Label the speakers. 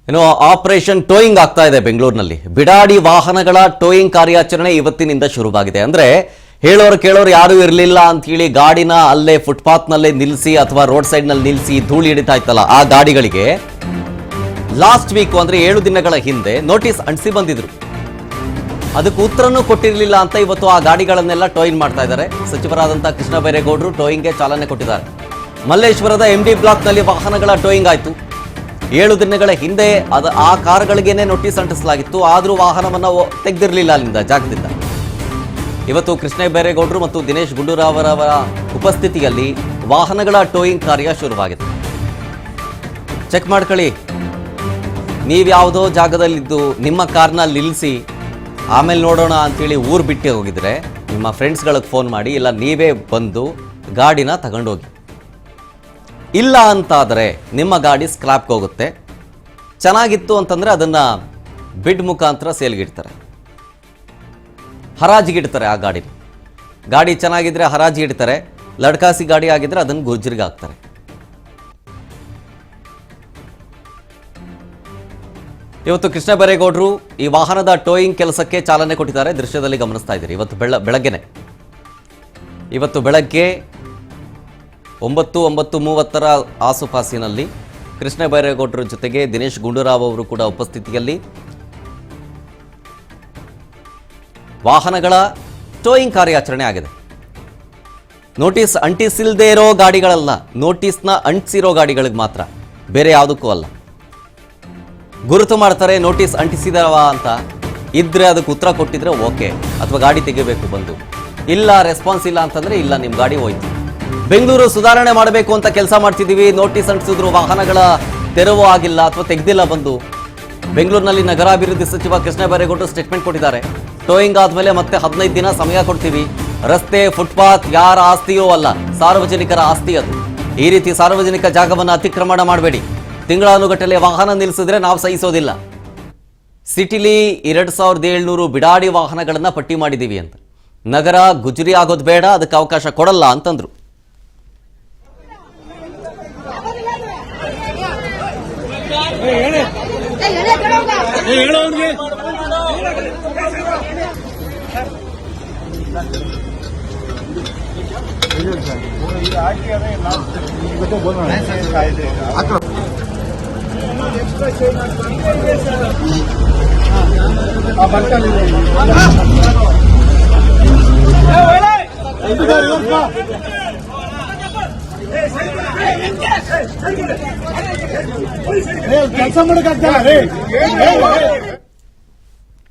Speaker 1: ಇನ್ನು operation towing ಆಗ್ತಾ ಇದೆ ಬೆಂಗಳೂರಿನಲ್ಲಿ. ಬಿಡಾಡಿ ವಾಹನಗಳ ಟೋಯಿಂಗ್ ಕಾರ್ಯಾಚರಣೆ ಇವತ್ತಿನಿಂದ ಶುರುವಾಗಿದೆ. ಅಂದ್ರೆ ಹೇಳೋರು ಕೇಳೋರು ಯಾರು ಇರಲಿಲ್ಲ ಅಂತ ಹೇಳಿ ಗಾಡಿನ ಅಲ್ಲೇ ಫುಟ್ಪಾತ್ನಲ್ಲೇ ನಿಲ್ಲಿಸಿ ಅಥವಾ ರೋಡ್ ಸೈಡ್ನಲ್ಲಿ ನಿಲ್ಲಿಸಿ ಧೂಳು ಹಿಡಿತಾ ಇತ್ತಲ್ಲ ಆ ಗಾಡಿಗಳಿಗೆ ಲಾಸ್ಟ್ ವೀಕ್ ಅಂದ್ರೆ 7 ದಿನಗಳ ಹಿಂದೆ ನೋಟಿಸ್ ಅಂಟಿಸಿ ಬಂದಿದ್ರು. ಅದಕ್ಕೆ ಉತ್ತರನೂ ಕೊಟ್ಟಿರಲಿಲ್ಲ ಅಂತ ಇವತ್ತು ಆ ಗಾಡಿಗಳನ್ನೆಲ್ಲ ಟೋಯಿಂಗ್ ಮಾಡ್ತಾ ಇದ್ದಾರೆ. ಸಚಿವರಾದಂಥ ಕೃಷ್ಣ ಬೈರೇಗೌಡರು ಟೋಯಿಂಗ್ಗೆ ಚಾಲನೆ ಕೊಟ್ಟಿದ್ದಾರೆ. ಮಲ್ಲೇಶ್ವರದ MD ಬ್ಲಾಕ್ನಲ್ಲಿ ವಾಹನಗಳ ಟೋಯಿಂಗ್ ಆಯಿತು. 7 ದಿನಗಳ ಹಿಂದೆ ಆ ಕಾರ್ಗಳಿಗೇನೆ ನೋಟಿಸ್ ಅಂಟಿಸಲಾಗಿತ್ತು. ಆದರೂ ವಾಹನವನ್ನು ತೆಗೆದಿರಲಿಲ್ಲ ಅಲ್ಲಿಂದ ಜಾಗದಿಂದ. ಇವತ್ತು ಕೃಷ್ಣ ಬೈರೇಗೌಡರು ಮತ್ತು ದಿನೇಶ್ ಗುಂಡೂರಾವ್ ಅವರ ಉಪಸ್ಥಿತಿಯಲ್ಲಿ ವಾಹನಗಳ ಟೋಯಿಂಗ್ ಕಾರ್ಯ ಶುರುವಾಗಿದೆ. ಚೆಕ್ ಮಾಡ್ಕೊಳ್ಳಿ, ನೀವ್ಯಾವುದೋ ಜಾಗದಲ್ಲಿದ್ದು ನಿಮ್ಮ ಕಾರ್ನ ನಿಲ್ಲಿಸಿ ಆಮೇಲೆ ನೋಡೋಣ ಅಂಥೇಳಿ ಊರು ಬಿಟ್ಟು ಹೋಗಿದ್ರೆ ನಿಮ್ಮ ಫ್ರೆಂಡ್ಸ್ಗಳಿಗೆ ಫೋನ್ ಮಾಡಿ, ಇಲ್ಲ ನೀವೇ ಬಂದು ಗಾಡಿನ ತಗೊಂಡೋಗಿ. ಇಲ್ಲ ಅಂತಾದರೆ ನಿಮ್ಮ ಗಾಡಿ ಸ್ಕ್ರಾಪ್ಗೆ ಹೋಗುತ್ತೆ. ಚೆನ್ನಾಗಿತ್ತು ಅಂತಂದರೆ ಅದನ್ನು ಬಿಡ್ ಮುಖಾಂತರ ಸೇಲ್ಗಿಡ್ತಾರೆ, ಹರಾಜಿಗಿಡ್ತಾರೆ. ಆ ಗಾಡಿ ಚೆನ್ನಾಗಿದ್ದರೆ ಹರಾಜಿಗಿಡ್ತಾರೆ. ಲಡ್ಕಾಸಿ ಗಾಡಿ ಆಗಿದ್ದರೆ ಅದನ್ನು ಗುರ್ಜರಿಗೆ ಹಾಕ್ತಾರೆ. ಇವತ್ತು ಕೃಷ್ಣ ಬೈರೇಗೌಡರು ಈ ವಾಹನದ ಟೋಯಿಂಗ್ ಕೆಲಸಕ್ಕೆ ಚಾಲನೆ ಕೊಟ್ಟಿದ್ದಾರೆ. ದೃಶ್ಯದಲ್ಲಿ ಗಮನಿಸ್ತಾ ಇದ್ದೀರಿ. ಇವತ್ತು ಬೆಳಗ್ಗೆ 9:30 ಆಸುಪಾಸಿನಲ್ಲಿ ಕೃಷ್ಣ ಬೈರೇಗೌಡರ ಜೊತೆಗೆ ದಿನೇಶ್ ಗುಂಡೂರಾವ್ ಅವರು ಕೂಡ ಉಪಸ್ಥಿತಿಯಲ್ಲಿ ವಾಹನಗಳ ಟೋಯಿಂಗ್ ಕಾರ್ಯಾಚರಣೆ ಆಗಿದೆ. ನೋಟಿಸ್ ಅಂಟಿಸಿಲ್ಲದೆ ಇರೋ ಗಾಡಿಗಳಲ್ಲ, ನೋಟಿಸ್ನ ಅಂಟಿಸಿರೋ ಗಾಡಿಗಳಿಗೆ ಮಾತ್ರ, ಬೇರೆ ಯಾವುದಕ್ಕೂ ಅಲ್ಲ. ಗುರುತು ಮಾಡ್ತಾರೆ ನೋಟಿಸ್ ಅಂಟಿಸಿದವ ಅಂತ ಇದ್ರೆ ಅದಕ್ಕೆ ಉತ್ತರ ಕೊಟ್ಟಿದ್ರೆ ಓಕೆ, ಅಥವಾ ಗಾಡಿ ತೆಗಿಬೇಕು ಬಂದು. ಇಲ್ಲ ರೆಸ್ಪಾನ್ಸ್ ಇಲ್ಲ ಅಂತಂದ್ರೆ ಇಲ್ಲ, ನಿಮ್ಮ ಗಾಡಿ ಹೋಯ್ತು. ಬೆಂಗಳೂರು ಸುಧಾರಣೆ ಮಾಡಬೇಕು ಅಂತ ಕೆಲಸ ಮಾಡ್ತಿದ್ದೀವಿ, ನೋಟಿಸ್ ಅಂಟಿಸಿದ್ರು ವಾಹನಗಳ ತೆರವು ಆಗಿಲ್ಲ ಅಥವಾ ತೆಗೆದಿಲ್ಲ ಬಂದು. ಬೆಂಗಳೂರಿನಲ್ಲಿ ನಗರಾಭಿವೃದ್ಧಿ ಸಚಿವ ಕೃಷ್ಣ ಬೈರೇಗೌಡರು ಸ್ಟೇಟ್ಮೆಂಟ್ ಕೊಟ್ಟಿದ್ದಾರೆ. ಟೋಯಿಂಗ್ ಆದಮೇಲೆ ಮತ್ತೆ 15 ದಿನ ಸಮಯ ಕೊಡ್ತೀವಿ. ರಸ್ತೆ ಫುಟ್ಪಾತ್ ಯಾರ ಆಸ್ತಿಯೋ ಅಲ್ಲ, ಸಾರ್ವಜನಿಕರ ಆಸ್ತಿ ಅದು. ಈ ರೀತಿ ಸಾರ್ವಜನಿಕ ಜಾಗವನ್ನು ಅತಿಕ್ರಮಣ ಮಾಡಬೇಡಿ. ತಿಂಗಳಾನುಗಟ್ಟಲೆ ವಾಹನ ನಿಲ್ಲಿಸಿದ್ರೆ ನಾವು ಸಹಿಸೋದಿಲ್ಲ. ಸಿಟಿಲಿ 2700 ಬಿಡಾಡಿ ವಾಹನಗಳನ್ನು ಪಟ್ಟಿ ಮಾಡಿದ್ದೀವಿ ಅಂತ. ನಗರ ಗುಜರಿ ಆಗೋದು ಬೇಡ, ಅದಕ್ಕೆ ಅವಕಾಶ ಕೊಡಲ್ಲ ಅಂತಂದ್ರು.
Speaker 2: ಕೆಲಸ ಮಾಡಕ್ಕಾಗ್ತಲ್ಲ